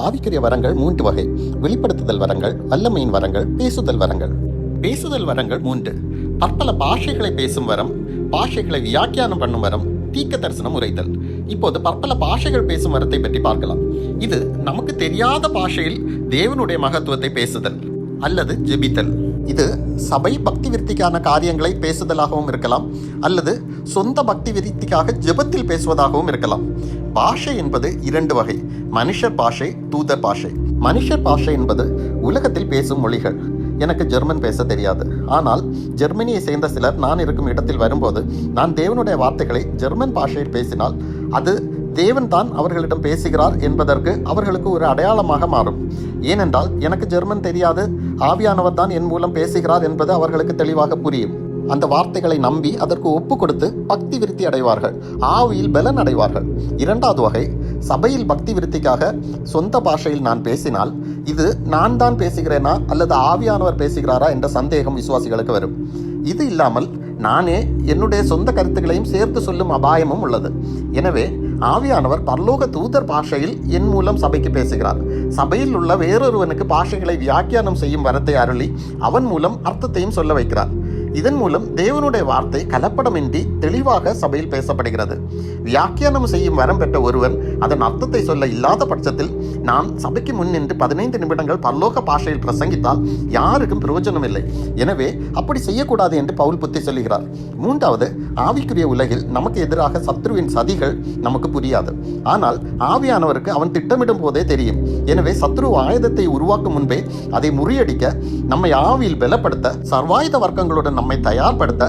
ஆவிக்குரிய வரங்கள் 3 வகை: வெளிப்படுத்துதல் வரங்கள், வல்லமையின் வரங்கள், பேசுதல் வரங்கள். பேசுதல் வரங்கள் 3: பற்பல பாஷைகளை பேசும் வரம், பாஷைகளை வியாக்கியானம் பண்ணும் வரம், தீர்க்க தரிசனம் உரைத்தல். இப்போது பற்பல பாஷைகள் பேசும் வரத்தை பற்றி பார்க்கலாம். இது நமக்கு தெரியாத பாஷையில் தேவனுடைய மகத்துவத்தை பேசுதல் அல்லது ஜெபித்தல். இது சபை பக்தி விருத்திக்கான காரியங்களை பேசுதலாகவும் இருக்கலாம், அல்லது சொந்த பக்தி விருத்திக்காக ஜெபத்தில் பேசுவதாகவும் இருக்கலாம். பாஷை என்பது 2 வகை: மனுஷர் பாஷை, தூதர் பாஷை. மனுஷர் பாஷை என்பது உலகத்தில் பேசும் மொழிகள். எனக்கு ஜெர்மன் பேச தெரியாது, ஆனால் ஜெர்மனியை சேர்ந்த சிலர் நான் இருக்கும் இடத்தில் வரும்போது நான் தேவனுடைய வார்த்தைகளை ஜெர்மன் பாஷையில் பேசினால் அது தேவன் தான் அவர்களிடம் பேசுகிறார் என்பதற்கு அவர்களுக்கு ஒரு அடையாளமாக மாறும். ஏனென்றால் எனக்கு ஜெர்மன் தெரியாது, ஆவியானவர் தான் என் மூலம் பேசுகிறார் என்பது அவர்களுக்கு தெளிவாக புரியும். அந்த வார்த்தைகளை நம்பி அதற்கு ஒப்பு கொடுத்து பக்தி விருத்தி அடைவார்கள், ஆவியில் பலன் அடைவார்கள். 2வது வகை: சபையில் பக்தி விருத்திக்காக சொந்த பாஷையில் நான் பேசினால் இது நான் தான் பேசுகிறேனா அல்லது ஆவியானவர் பேசுகிறாரா என்ற சந்தேகம் விசுவாசிகளுக்கு வரும். இது இல்லாமல் நானே என்னுடைய சொந்த கருத்துக்களையும் சேர்த்து சொல்லும் அபாயமும் உள்ளது. எனவே ஆவியானவர் பரலோக தூதர் பாஷையில் என் மூலம் சபைக்கு பேசுகிறார். சபையில் உள்ள வேறொருவனுக்கு பாஷைகளை வியாக்கியானம் செய்யும் வரத்தை அருளி அவன் மூலம் அர்த்தத்தையும் சொல்ல வைக்கிறார். இதன் மூலம் தேவனுடைய வார்த்தை கலப்படமின்றி தெளிவாக சபையில் பேசப்படுகிறது. வியாக்கியானம் செய்யும் வரம் பெற்ற ஒருவன் அதன் அர்த்தத்தை சொல்ல இல்லாத பட்சத்தில் நாம் சபைக்கு முன் நின்று 15 நிமிடங்கள் பரலோக பாஷையில் பிரசங்கித்தால் யாருக்கும் பிரயோஜனம் இல்லை. எனவே அப்படி செய்யக்கூடாது என்று பவுல் புத்தி சொல்லுகிறார். 3வது, ஆவிக்குரிய உலகில் நமக்கு எதிராக சத்ருவின் சதிகள் நமக்கு புரியாது, ஆனால் ஆவியானவருக்கு அவன் திட்டமிடும் போதே தெரியும். எனவே சத்ரு ஆயுதத்தை உருவாக்கும் முன்பே அதை முறியடிக்க, நம்மை ஆவியில் பலப்படுத்த, சர்வாயுத வர்க்கங்களுடன் நம்மை தயார்படுத்த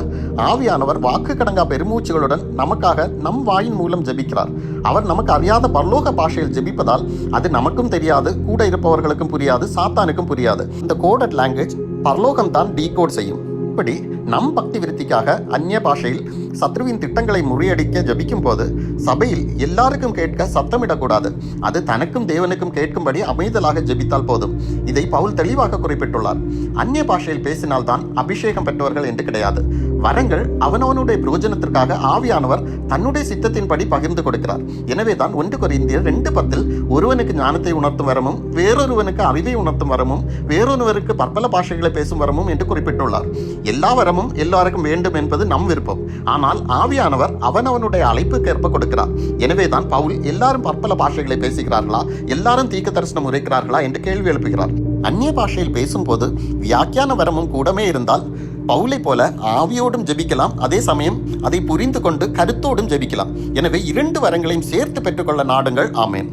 ஆவியானவர் வாக்கு கடங்கா பெருமூச்சுகளுடன் நமக்காக நம் வாயின் மூலம் ஜெபிக்கிறார். அவர் நமக்கு அறியாத பரலோக பாஷையில் ஜெபிப்பதால் அது நமக்கும் தெரியாது, கூட இருப்பவர்களுக்கும் புரியாது, சாத்தானுக்கும் புரியாது. இந்த கோடட் லாங்குவேஜ் பரலோகம் தான் டீகோட் செய்யும். இப்படி நம் பக்தி விருத்திக்காக அந்நிய பாஷையில் சத்ருவின் திட்டங்களை முறியடிக்க ஜபிக்கும் போது சபையில் எல்லாருக்கும் கேட்க சத்தமிடக்கூடாது. அது தனக்கும் தேவனுக்கும் கேட்கும்படி அமைதலாக ஜெபித்தால் போதும். இதை பவுல் தெளிவாக குறிப்பிட்டுள்ளார். அந்நிய பாஷையில் பேசினால்தான் அபிஷேகம் பெற்றவர்கள் என்று கிடையாது. வரங்கள் அவனவனுடைய பிரயோஜனத்திற்காக ஆவியானவர் தன்னுடைய சித்தத்தின்படி பகிர்ந்து கொடுக்கிறார். எனவே தான் 1 கொரிந்தியர் 2:10 ஒருவனுக்கு ஞானத்தை உணர்த்தும் வரமும், வேறொருவனுக்கு அறிவை உணர்த்தும் வரமும், வேறொருவருக்கு பற்பல பாஷைகளை பேசும் வரமும் என்று குறிப்பிட்டுள்ளார். எல்லா வரமும் எல்லாருக்கும் வேண்டும் என்பது நம் விருப்பம். ஆனால் ஆவியானவர் அவனவனுடைய அழைப்புக்கேற்ப கொடுக்கிறார். எனவே தான் பவுல் எல்லாரும் பற்பல பாஷைகளை பேசுகிறார்களா, எல்லாரும் தீர்க்க தரிசனம் உரைக்கிறார்களா என்று கேள்வி எழுப்புகிறார். அந்நிய பாஷையில் பேசும்போது வியாக்கியான வரமும் கூடமே இருந்தால் பவுலை போல ஆவியோடும் ஜெபிக்கலாம், அதே சமயம் அதை புரிந்து கொண்டு கருத்தோடும் ஜெபிக்கலாம். எனவே 2 வரங்களையும் சேர்த்து பெற்றுக்கொள்ள நாடுங்கள். ஆமேன்.